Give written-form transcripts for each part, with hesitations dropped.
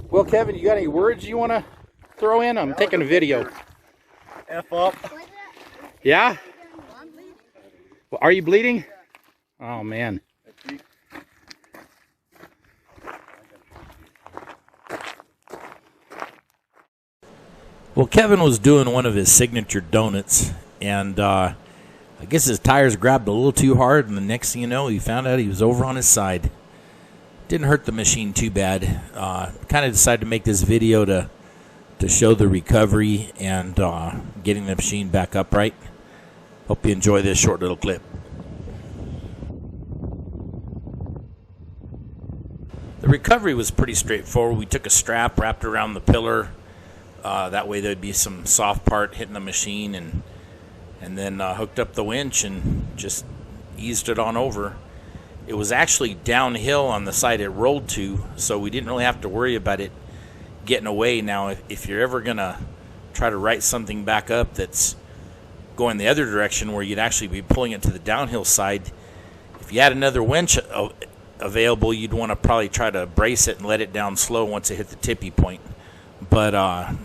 Well, Kevin, you got any words you want to throw in? I'm taking a video. F up. Yeah? Well, are you bleeding? Oh, man. Well, Kevin was doing one of his signature donuts, and I guess his tires grabbed a little too hard, and the next thing you know, he found out he was over on his side. Didn't hurt the machine too bad. Kind of decided to make this video to show the recovery and getting the machine back upright. Hope you enjoy this short little clip. The recovery was pretty straightforward. We took a strap, wrapped around the pillar. That way there'd be some soft part hitting the machine, and then hooked up the winch and just eased it on over. It was actually downhill on the side it rolled to, so we didn't really have to worry about it getting away. Now, if you're ever going to try to right something back up that's going the other direction where you'd actually be pulling it to the downhill side, if you had another winch available, you'd want to probably try to brace it and let it down slow once it hit the tippy point. But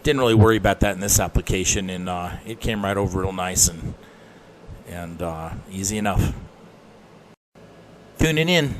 didn't really worry about that in this application, and it came right over real nice and easy enough. Tuning in.